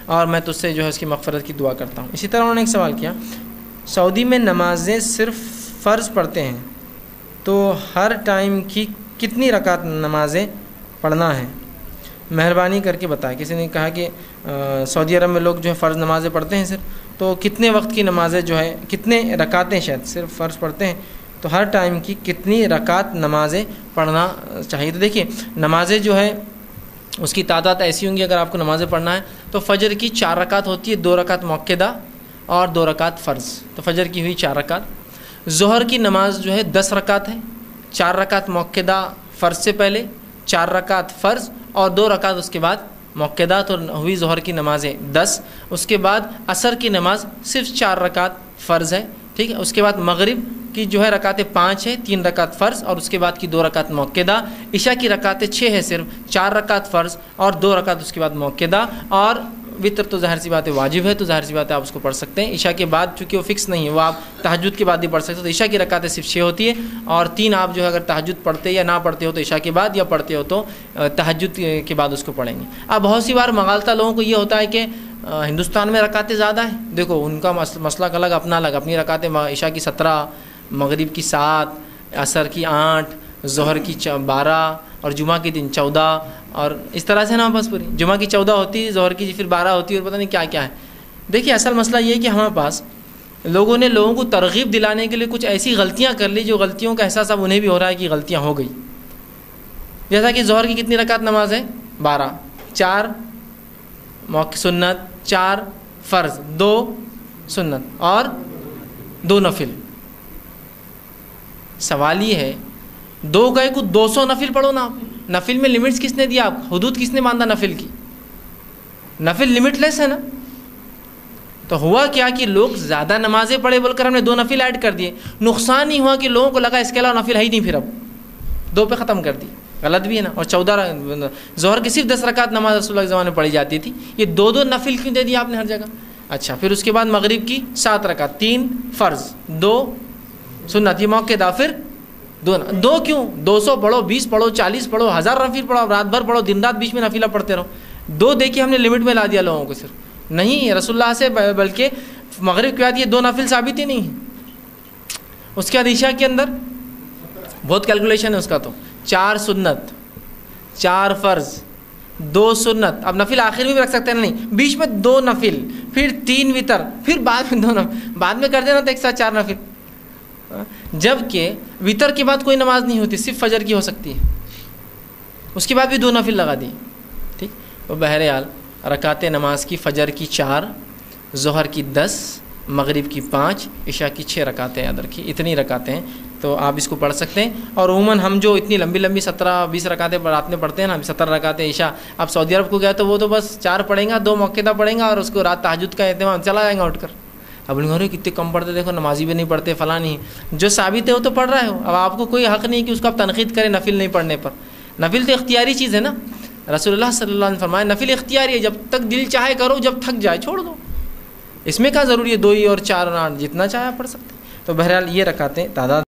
اور میں تجھ سے جو ہے اس کی مغفرت کی دعا کرتا ہوں۔ اسی طرح انہوں نے ایک سوال کیا، سعودی میں نمازیں صرف فرض پڑھتے ہیں تو ہر ٹائم کی کتنی رکعت نمازیں پڑھنا ہے؟ مہربانی کر کے بتائیں۔ کسی نے کہا کہ سعودی عرب میں لوگ جو ہے فرض نمازیں پڑھتے ہیں صرف، تو کتنے وقت کی نمازیں جو ہے کتنے رکعتیں شاید صرف فرض پڑھتے ہیں، تو ہر ٹائم کی کتنی رکعت نمازیں پڑھنا چاہیے؟ تو دیکھیے نمازیں جو ہے اس کی تعداد ایسی ہوں گی، اگر آپ کو نمازیں پڑھنا ہے تو فجر کی 4 رکعت ہوتی ہے، 2 رکعت مؤکدہ اور 2 رکعت فرض، تو فجر کی ہوئی 4 رکعت۔ ظہر کی نماز جو ہے 10 رکعت ہے، 4 رکعت مؤکدہ فرض سے پہلے، 4 رکعت فرض اور 2 رکعت اس کے بعد مؤکدہ، تو ہوئی ظہر کی نمازیں 10۔ اس کے بعد عصر کی نماز صرف 4 رکعت فرض ہے، ٹھیک ہے۔ اس کے بعد مغرب کی جو ہے رکعتیں 5 ہے، 3 رکعت فرض اور اس کے بعد کی 2 رکعت مؤکدہ۔ عشاء کی رکعتیں 6 ہے، صرف 4 رکعت فرض اور 2 رکعت اس کے بعد مؤکدہ، اور وطر تو ظاہر سی بات ہے واجب ہے، تو ظاہر سی بات ہے آپ اس کو پڑھ سکتے ہیں۔ عشاء کے بعد چونکہ وہ فکس نہیں ہے، وہ آپ تہجد کے بعد بھی پڑھ سکتے ہیں، تو عشاء کی رکعتیں صرف 6 ہوتی ہے، اور 3 آپ جو ہے اگر تہجد پڑھتے یا نہ پڑھتے ہو تو عشاء کے بعد، یا پڑھتے ہو تو تہجد کے بعد اس کو پڑھیں گے۔ اب بہت سی بار مغالطہ لوگوں کو یہ ہوتا ہے کہ ہندوستان میں رکعتیں زیادہ ہیں، دیکھو ان کا مسلک الگ، اپنا الگ، اپنی رکعتیں عشاء کی 17، مغرب کی 7، عصر کی 8، ظہر کی 12 اور جمعہ کے دن 14، اور اس طرح سے نا بس پوری جمعہ کی 14 ہوتی ہے، ظہر کی پھر 12 ہوتی ہے، اور پتہ نہیں کیا کیا ہے۔ دیکھیے اصل مسئلہ یہ ہے کہ ہمارے پاس لوگوں نے لوگوں کو ترغیب دلانے کے لیے کچھ ایسی غلطیاں کر لی جو غلطیوں کا احساس اب انہیں بھی ہو رہا ہے کہ غلطیاں ہو گئی۔ جیسا کہ ظہر کی کتنی رکعت نماز ہے؟ 12، 4 سنت، 4 فرض، 2 سنت اور 2 نفل۔ سوال یہ ہے 2 گئے کو 200 نفل پڑھو نا آپ، نفل میں لمٹس کس نے دیا آپ کو؟ حدود کس نے باندھا نفل کی؟ نفل لمٹ لیس ہے نا۔ تو ہوا کیا کہ لوگ زیادہ نمازیں پڑھے بول کر ہم نے 2 نفل ایڈ کر دیے، نقصان نہیں ہوا کہ لوگوں کو لگا اس کے علاوہ نفل ہے ہی نہیں، پھر اب 2 پہ ختم کر دی، غلط بھی ہے نا۔ اور 14 ظہر کی صرف 10 رکعت نماز رسول اللہ کے زمانے میں پڑھی جاتی تھی، یہ 2 نفل کیوں دے دیا آپ نے ہر جگہ؟ اچھا پھر اس کے بعد مغرب کی 7 رکعت، 3 فرض، 2 سنت، یہ موقع دا، پھر 2 کیوں؟ 200 پڑھو، 20 پڑھو، 40 پڑھو، 1000 نفل پڑھو، رات بھر پڑھو، دن رات بیچ میں نفلہ پڑھتے رہو۔ 2 دیکھیے ہم نے لمٹ میں لا دیا لوگوں کو، صرف نہیں رسول اللہ سے، بلکہ مغرب کے بعد یہ 2 نفل ثابت ہی نہیں ہے۔ اس کے بعد عشاء کے اندر بہت کیلکولیشن ہے اس کا، تو 4 سنت، 4 فرض، 2 سنت، اب نفل آخر میں بھی رکھ سکتے ہیں، نہیں بیچ میں 2 نفل، پھر 3 وتر، پھر بعد میں 2 نفل، بعد میں کر دینا تو ایک ساتھ 4 نفل۔ جبکہ وتر کے بعد کوئی نماز نہیں ہوتی، صرف فجر کی ہو سکتی ہے، اس کے بعد بھی 2 نفل لگا دی، ٹھیک۔ تو بہرحال رکعت نماز کی فجر کی 4، ظہر کی 10، مغرب کی 5، عشاء کی 6 رکعتیں یاد رکھیے، اتنی رکعتیں ہیں، تو آپ اس کو پڑھ سکتے ہیں۔ اور عموماً ہم جو اتنی لمبی لمبی 17-20 رکعتیں رات میں پڑھتے ہیں نا، 17 رکعتیں عشاء، اب سعودی عرب کو گیا تو وہ تو بس 4 پڑھیں گا، 2 مؤکدہ پڑھیں گا، اور اس کو رات تہجد کا اہتمام، چلا جائیں گا اٹھ کر۔ اب ان کو کتنے کم پڑھتے، دیکھو نمازی بھی نہیں پڑھتے، فلاں نہیں، جو ثابت ہے وہ تو پڑھ رہا ہے ہو۔ اب آپ کو کوئی حق نہیں کہ اس کو آپ تنقید کریں نفل نہیں پڑھنے پر، نفل تو اختیاری چیز ہے نا۔ رسول اللہ صلی اللہ علیہ وسلم فرمایا نفل اختیاری ہے، جب تک دل چاہے کرو، جب تھک جائے چھوڑ دو، اس میں کیا ضروری ہے 2 ہی اور 4 اور 8، جتنا چاہے آپ پڑھ سکتے ہیں۔ تو بہرحال یہ رکعتیں تعداد